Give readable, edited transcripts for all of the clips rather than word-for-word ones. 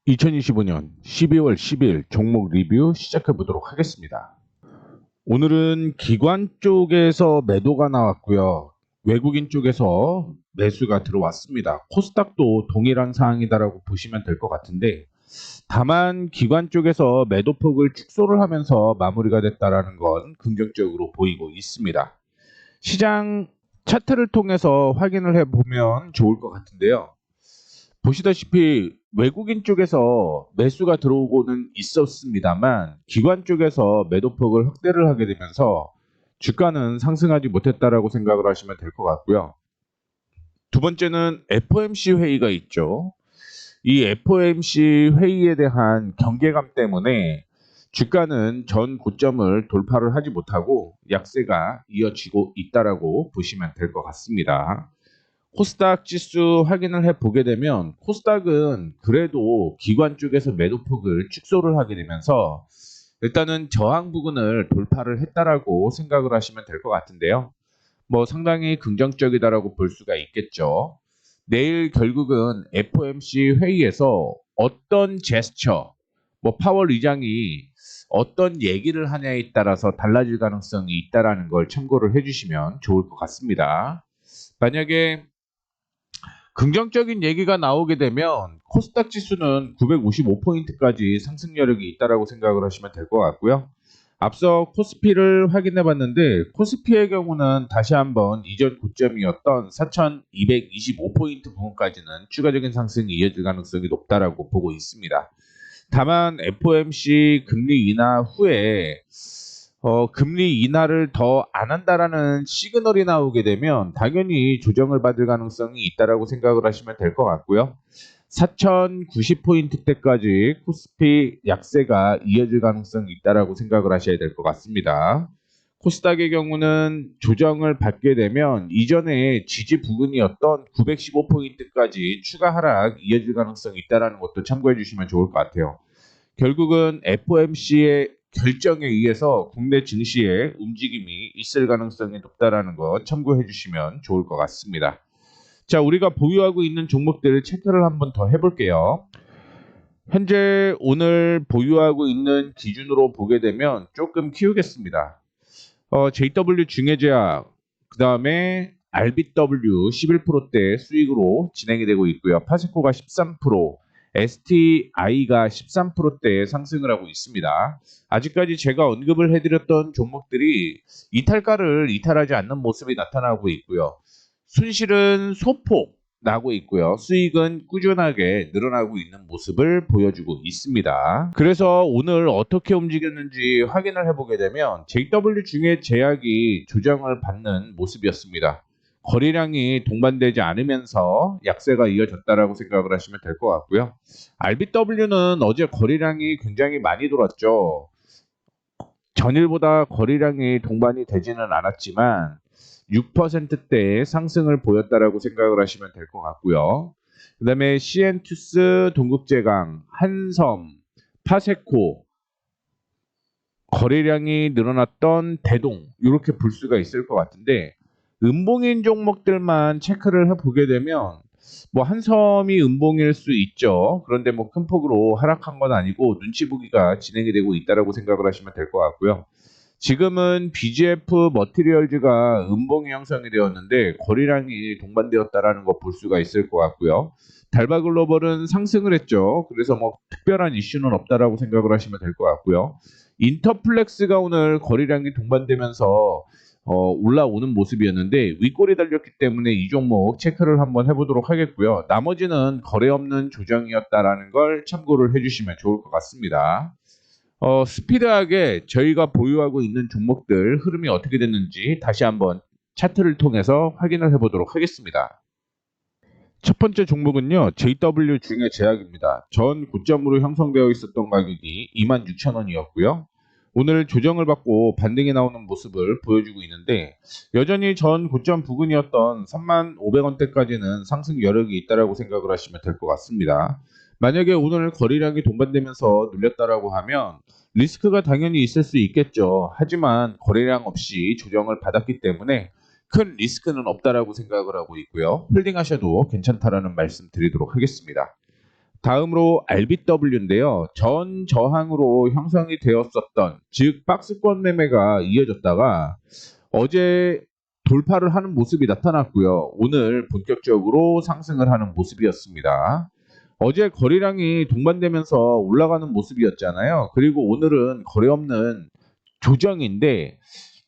2025년 12월 10일 종목 리뷰 시작해 보도록 하겠습니다. 오늘은 기관 쪽에서 매도가 나왔고요. 외국인 쪽에서 매수가 들어왔습니다. 코스닥도 동일한 사항이다라고 보시면 될 것 같은데, 다만 기관 쪽에서 매도폭을 축소를 하면서 마무리가 됐다라는 건 긍정적으로 보이고 있습니다. 시장 차트를 통해서 확인을 해보면 좋을 것 같은데요. 보시다시피 외국인 쪽에서 매수가 들어오고는 있었습니다만 기관 쪽에서 매도폭을 확대를 하게 되면서 주가는 상승하지 못했다라고 생각을 하시면 될 것 같고요. 두 번째는 FOMC 회의가 있죠. 이 FOMC 회의에 대한 경계감 때문에 주가는 전 고점을 돌파를 하지 못하고 약세가 이어지고 있다라고 보시면 될 것 같습니다. 코스닥 지수 확인을 해 보게 되면 코스닥은 그래도 기관 쪽에서 매도폭을 축소를 하게 되면서 일단은 저항 부근을 돌파를 했다라고 생각을 하시면 될 것 같은데요. 뭐 상당히 긍정적이다라고 볼 수가 있겠죠. 내일 결국은 FOMC 회의에서 어떤 제스처, 뭐 파월 의장이 어떤 얘기를 하냐에 따라서 달라질 가능성이 있다라는 걸 참고를 해주시면 좋을 것 같습니다. 만약에 긍정적인 얘기가 나오게 되면 코스닥 지수는 955포인트까지 상승 여력이 있다라고 생각을 하시면 될 것 같고요. 앞서 코스피를 확인해 봤는데 코스피의 경우는 다시 한번 이전 고점이었던 4,225포인트 부분까지는 추가적인 상승이 이어질 가능성이 높다라고 보고 있습니다. 다만 FOMC 금리 인하 후에 금리 인하를 더 안 한다라는 시그널이 나오게 되면 당연히 조정을 받을 가능성이 있다라고 생각을 하시면 될 것 같고요. 4,090포인트대까지 코스피 약세가 이어질 가능성이 있다라고 생각을 하셔야 될 것 같습니다. 코스닥의 경우는 조정을 받게 되면 이전에 지지 부근이었던 915포인트까지 추가 하락 이어질 가능성이 있다라는 것도 참고해 주시면 좋을 것 같아요. 결국은 FOMC의 결정에 의해서 국내 증시에 움직임이 있을 가능성이 높다라는 거 참고해 주시면 좋을 것 같습니다. 자, 우리가 보유하고 있는 종목들을 체크를 한번 더 해볼게요. 현재 오늘 보유하고 있는 기준으로 보게 되면 조금 키우겠습니다. JW 중해제약, 그 다음에 RBW 11%대 수익으로 진행이 되고 있고요. 파세코가 13%, STI가 13%대 상승을 하고 있습니다. 아직까지 제가 언급을 해드렸던 종목들이 이탈가를 이탈하지 않는 모습이 나타나고 있고요. 순실은 소폭 나고 있고요. 수익은 꾸준하게 늘어나고 있는 모습을 보여주고 있습니다. 그래서 오늘 어떻게 움직였는지 확인을 해보게 되면 JW 중에 제약이 조정을 받는 모습이었습니다. 거래량이 동반되지 않으면서 약세가 이어졌다라고 생각을 하시면 될 것 같고요. RBW는 어제 거래량이 굉장히 많이 돌았죠. 전일보다 거래량이 동반이 되지는 않았지만 6%대의 상승을 보였다라고 생각을 하시면 될 것 같고요. 그 다음에 CN투스, 동국제강, 한섬, 파세코, 거래량이 늘어났던 대동 이렇게 볼 수가 있을 것 같은데 음봉인 종목들만 체크를 해보게 되면 뭐 한섬이 음봉일 수 있죠. 그런데 뭐 큰 폭으로 하락한 건 아니고 눈치 보기가 진행이 되고 있다라고 생각을 하시면 될 것 같고요. 지금은 BGF 머티리얼즈가 음봉이 형성이 되었는데 거래량이 동반되었다라는 거 볼 수가 있을 것 같고요. 달바글로벌은 상승을 했죠. 그래서 뭐 특별한 이슈는 없다라고 생각을 하시면 될 것 같고요. 인터플렉스가 오늘 거래량이 동반되면서 올라오는 모습이었는데 윗골이 달렸기 때문에 이 종목 체크를 한번 해보도록 하겠고요. 나머지는 거래 없는 조정이었다라는 걸 참고를 해주시면 좋을 것 같습니다. 스피드하게 저희가 보유하고 있는 종목들 흐름이 어떻게 됐는지 다시 한번 차트를 통해서 확인을 해보도록 하겠습니다. 첫 번째 종목은요, JW 중에 제약입니다. 전 고점으로 형성되어 있었던 가격이 26,000원이었고요. 오늘 조정을 받고 반등이 나오는 모습을 보여주고 있는데 여전히 전 고점 부근이었던 35,000원대까지는 상승 여력이 있다라고 생각을 하시면 될 것 같습니다. 만약에 오늘 거래량이 동반되면서 눌렸다라고 하면 리스크가 당연히 있을 수 있겠죠. 하지만 거래량 없이 조정을 받았기 때문에 큰 리스크는 없다라고 생각을 하고 있고요. 홀딩하셔도 괜찮다라는 말씀 드리도록 하겠습니다. 다음으로 RBW인데요. 전 저항으로 형성이 되었었던, 즉 박스권 매매가 이어졌다가 어제 돌파를 하는 모습이 나타났고요. 오늘 본격적으로 상승을 하는 모습이었습니다. 어제 거래량이 동반되면서 올라가는 모습이었잖아요. 그리고 오늘은 거래 없는 조정인데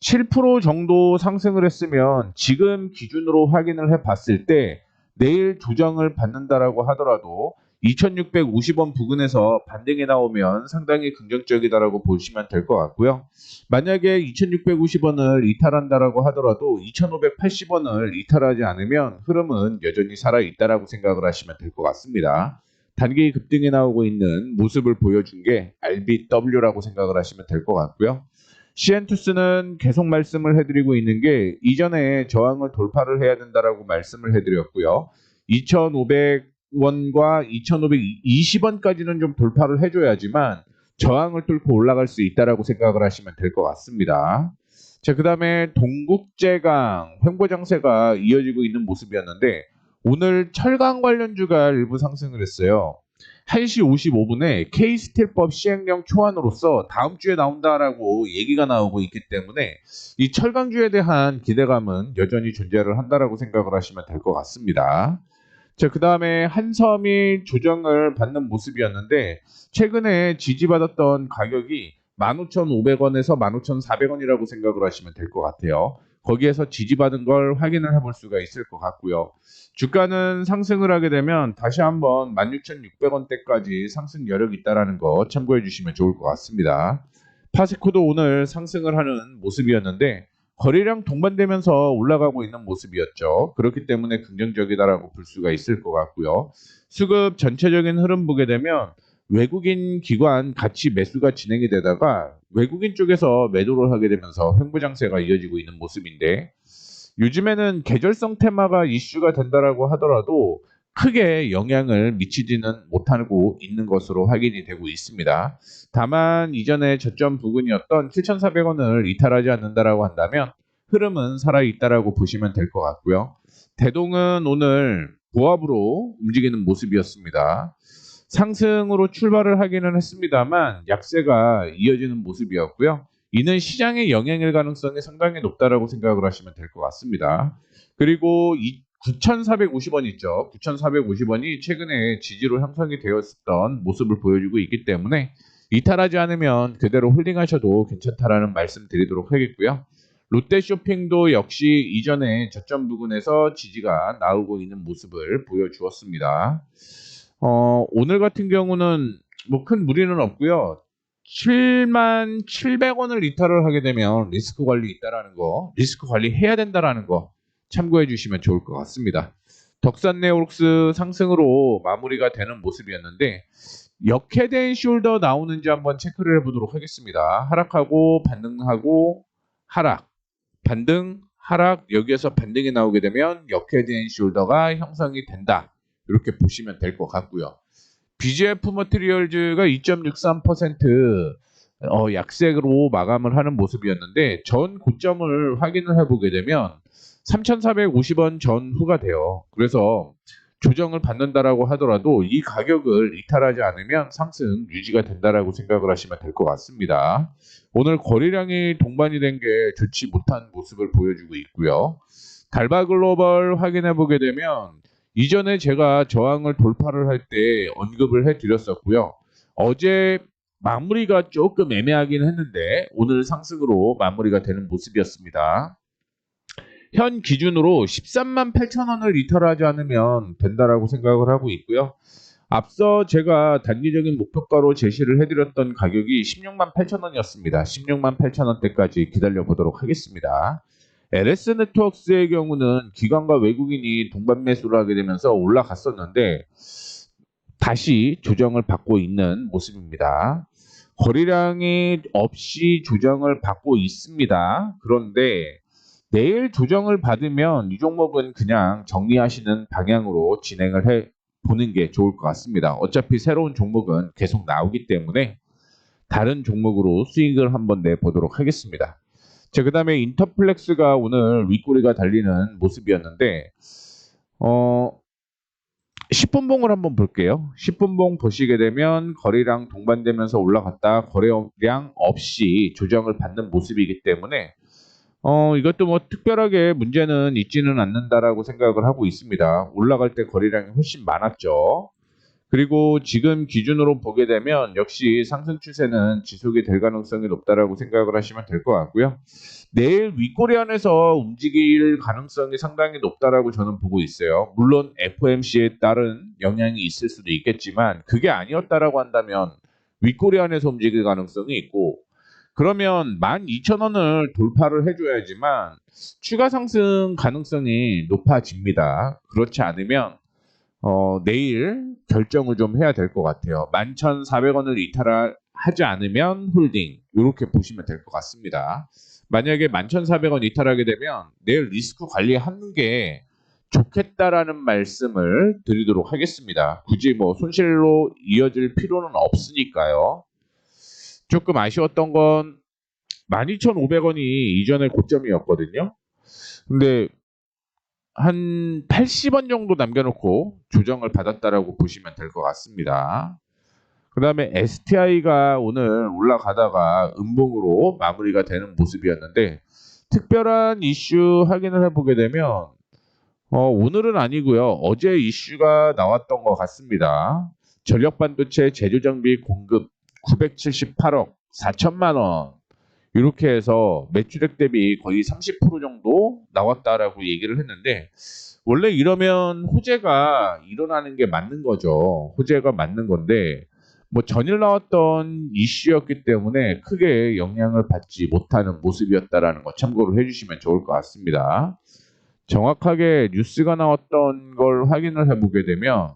7% 정도 상승을 했으면 지금 기준으로 확인을 해 봤을 때 내일 조정을 받는다라고 하더라도 2650원 부근에서 반등이 나오면 상당히 긍정적이다라고 보시면 될 것 같고요. 만약에 2650원을 이탈한다라고 하더라도 2580원을 이탈하지 않으면 흐름은 여전히 살아있다라고 생각을 하시면 될 것 같습니다. 단기 급등이 나오고 있는 모습을 보여준 게 RBW라고 생각을 하시면 될 것 같고요. 시엔투스는 계속 말씀을 해드리고 있는 게 이전에 저항을 돌파를 해야 된다라고 말씀을 해드렸고요. 2,500원과 2,520원까지는 좀 돌파를 해줘야지만 저항을 뚫고 올라갈 수 있다라고 생각을 하시면 될 것 같습니다. 자, 그 다음에 동국제강 횡보장세가 이어지고 있는 모습이었는데 오늘 철강 관련주가 일부 상승을 했어요. 1시 55분에 K스틸법 시행령 초안으로서 다음 주에 나온다라고 얘기가 나오고 있기 때문에 이 철강주에 대한 기대감은 여전히 존재를 한다라고 생각을 하시면 될 것 같습니다. 자, 그 다음에 한섬이 조정을 받는 모습이었는데 최근에 지지받았던 가격이 15,500원에서 15,400원이라고 생각을 하시면 될 것 같아요. 거기에서 지지받은 걸 확인을 해볼 수가 있을 것 같고요. 주가는 상승을 하게 되면 다시 한번 16,600원대까지 상승 여력이 있다는 거 참고해 주시면 좋을 것 같습니다. 파스코도 오늘 상승을 하는 모습이었는데 거래량 동반되면서 올라가고 있는 모습이었죠. 그렇기 때문에 긍정적이다라고 볼 수가 있을 것 같고요. 수급 전체적인 흐름 보게 되면 외국인 기관 같이 매수가 진행이 되다가 외국인 쪽에서 매도를 하게 되면서 횡보장세가 이어지고 있는 모습인데 요즘에는 계절성 테마가 이슈가 된다라고 하더라도 크게 영향을 미치지는 못하고 있는 것으로 확인이 되고 있습니다. 다만 이전에 저점 부근이었던 7,400원을 이탈하지 않는다라고 한다면 흐름은 살아있다라고 보시면 될 것 같고요. 대동은 오늘 보합으로 움직이는 모습이었습니다. 상승으로 출발을 하기는 했습니다만 약세가 이어지는 모습이었고요. 이는 시장의 영향일 가능성이 상당히 높다라고 생각을 하시면 될 것 같습니다. 그리고 9,450원 있죠. 9,450원이 최근에 지지로 형성이 되었던 모습을 보여주고 있기 때문에 이탈하지 않으면 그대로 홀딩하셔도 괜찮다라는 말씀 드리도록 하겠고요. 롯데쇼핑도 역시 이전에 저점 부근에서 지지가 나오고 있는 모습을 보여주었습니다. 오늘 같은 경우는 뭐 큰 무리는 없고요. 77,700원을 이탈을 하게 되면 리스크 관리 있다라는 거, 리스크 관리 해야 된다라는 거 참고해 주시면 좋을 것 같습니다. 덕산네오록스 상승으로 마무리가 되는 모습이었는데 역헤드앤 숄더 나오는지 한번 체크를 해보도록 하겠습니다. 하락하고 반등하고 하락, 반등, 하락, 여기에서 반등이 나오게 되면 역헤드앤 숄더가 형성이 된다. 이렇게 보시면 될 것 같고요. BGF 머티리얼즈가 2.63% 약세로 마감을 하는 모습이었는데 전 고점을 확인을 해보게 되면 3,450원 전후가 돼요. 그래서 조정을 받는다라고 하더라도 이 가격을 이탈하지 않으면 상승 유지가 된다라고 생각을 하시면 될 것 같습니다. 오늘 거래량이 동반이 된 게 좋지 못한 모습을 보여주고 있고요. 달바글로벌 확인해 보게 되면 이전에 제가 저항을 돌파를 할 때 언급을 해드렸었고요. 어제 마무리가 조금 애매하긴 했는데 오늘 상승으로 마무리가 되는 모습이었습니다. 현 기준으로 13만 8천 원을 이탈하지 않으면 된다라고 생각을 하고 있고요. 앞서 제가 단기적인 목표가로 제시를 해드렸던 가격이 16만 8천 원이었습니다. 16만 8천 원대까지 기다려 보도록 하겠습니다. LS 네트워크스의 경우는 기관과 외국인이 동반 매수를 하게 되면서 올라갔었는데 다시 조정을 받고 있는 모습입니다. 거래량이 없이 조정을 받고 있습니다. 그런데 내일 조정을 받으면 이 종목은 그냥 정리하시는 방향으로 진행을 해 보는 게 좋을 것 같습니다. 어차피 새로운 종목은 계속 나오기 때문에 다른 종목으로 수익을 한번 내보도록 하겠습니다. 자, 그 다음에 인터플렉스가 오늘 윗꼬리가 달리는 모습이었는데 10분봉을 한번 볼게요. 10분봉 보시게 되면 거래량 동반되면서 올라갔다 거래량 없이 조정을 받는 모습이기 때문에 이것도 뭐 특별하게 문제는 있지는 않는다라고 생각을 하고 있습니다. 올라갈 때 거래량이 훨씬 많았죠. 그리고 지금 기준으로 보게 되면 역시 상승 추세는 지속이 될 가능성이 높다라고 생각을 하시면 될 것 같고요. 내일 윗꼬리 안에서 움직일 가능성이 상당히 높다라고 저는 보고 있어요. 물론 FOMC에 따른 영향이 있을 수도 있겠지만 그게 아니었다라고 한다면 윗꼬리 안에서 움직일 가능성이 있고 그러면 12,000원을 돌파를 해줘야지만 추가 상승 가능성이 높아집니다. 그렇지 않으면 내일 결정을 좀 해야 될 것 같아요. 11,400원을 이탈하지 않으면 홀딩 이렇게 보시면 될 것 같습니다. 만약에 11,400원 이탈하게 되면 내일 리스크 관리하는 게 좋겠다라는 말씀을 드리도록 하겠습니다. 굳이 뭐 손실로 이어질 필요는 없으니까요. 조금 아쉬웠던 건 12,500원이 이전의 고점이었거든요. 근데 한 80원 정도 남겨놓고 조정을 받았다라고 보시면 될 것 같습니다. 그 다음에 STI가 오늘 올라가다가 음봉으로 마무리가 되는 모습이었는데 특별한 이슈 확인을 해보게 되면 오늘은 아니고요. 어제 이슈가 나왔던 것 같습니다. 전력반도체 제조장비 공급 978억 4천만 원 이렇게 해서 매출액 대비 거의 30% 정도 나왔다라고 얘기를 했는데 원래 이러면 호재가 일어나는 게 맞는 거죠. 호재가 맞는 건데 뭐 전일 나왔던 이슈였기 때문에 크게 영향을 받지 못하는 모습이었다라는 거 참고를 해주시면 좋을 것 같습니다. 정확하게 뉴스가 나왔던 걸 확인을 해보게 되면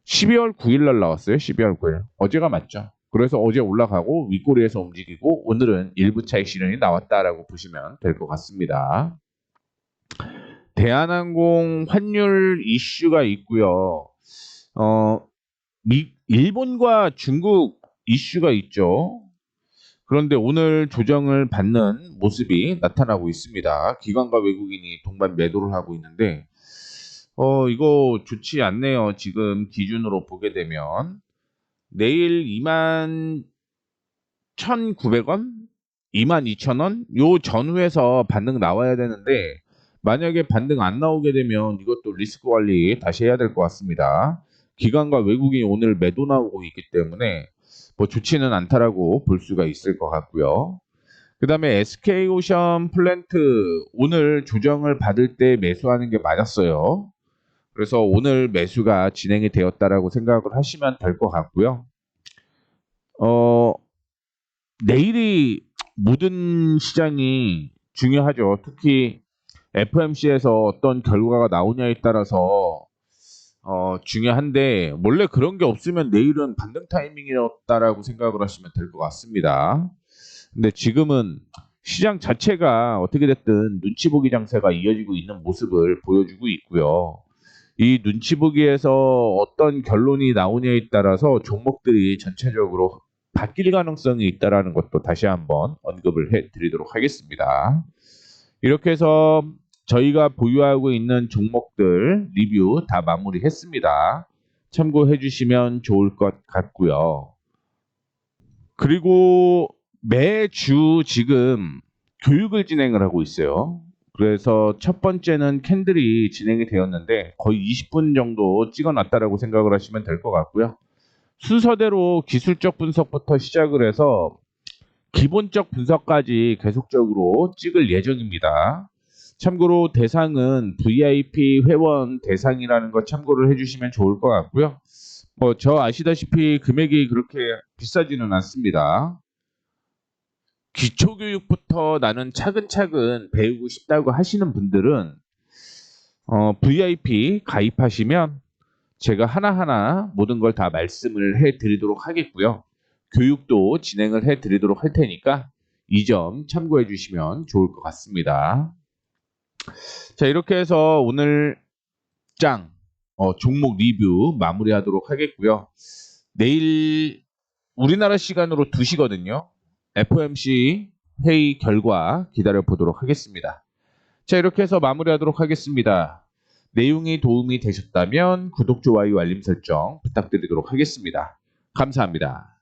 12월 9일 날 나왔어요. 12월 9일. 어제가 맞죠. 그래서 어제 올라가고 윗꼬리에서 움직이고 오늘은 일부 차익 실현이 나왔다라고 보시면 될 것 같습니다. 대한항공 환율 이슈가 있고요. 일본과 중국 이슈가 있죠. 그런데 오늘 조정을 받는 모습이 나타나고 있습니다. 기관과 외국인이 동반 매도를 하고 있는데 이거 좋지 않네요. 지금 기준으로 보게 되면 내일 21,900원, 22,000원 요 전후에서 반등 나와야 되는데 만약에 반등 안 나오게 되면 이것도 리스크 관리 다시 해야 될 것 같습니다. 기관과 외국인이 오늘 매도 나오고 있기 때문에 뭐 좋지는 않다라고 볼 수가 있을 것 같고요. 그 다음에 SK오션 플랜트 오늘 조정을 받을 때 매수하는 게 맞았어요. 그래서 오늘 매수가 진행이 되었다라고 생각을 하시면 될 것 같고요. 내일이 모든 시장이 중요하죠. 특히 FOMC에서 어떤 결과가 나오냐에 따라서 중요한데 원래 그런 게 없으면 내일은 반등 타이밍이었다라고 생각을 하시면 될 것 같습니다. 근데 지금은 시장 자체가 어떻게 됐든 눈치 보기 장세가 이어지고 있는 모습을 보여주고 있고요. 이 눈치 보기에서 어떤 결론이 나오냐에 따라서 종목들이 전체적으로 바뀔 가능성이 있다라는 것도 다시 한번 언급을 해드리도록 하겠습니다. 이렇게 해서 저희가 보유하고 있는 종목들 리뷰 다 마무리했습니다. 참고해 주시면 좋을 것 같고요. 그리고 매주 지금 교육을 진행을 하고 있어요. 그래서 첫 번째는 캔들이 진행이 되었는데 거의 20분 정도 찍어놨다라고 생각을 하시면 될 것 같고요. 순서대로 기술적 분석부터 시작을 해서 기본적 분석까지 계속적으로 찍을 예정입니다. 참고로 대상은 VIP 회원 대상이라는 거 참고를 해주시면 좋을 것 같고요. 뭐 저 아시다시피 금액이 그렇게 비싸지는 않습니다. 기초교육부터 나는 차근차근 배우고 싶다고 하시는 분들은 VIP 가입하시면 제가 하나하나 모든 걸 다 말씀을 해드리도록 하겠고요. 교육도 진행을 해드리도록 할 테니까 이 점 참고해 주시면 좋을 것 같습니다. 자, 이렇게 해서 오늘 종목 리뷰 마무리하도록 하겠고요. 내일 우리나라 시간으로 2시거든요. FOMC 회의 결과 기다려 보도록 하겠습니다. 자, 이렇게 해서 마무리하도록 하겠습니다. 내용이 도움이 되셨다면 구독, 좋아요, 알림 설정 부탁드리도록 하겠습니다. 감사합니다.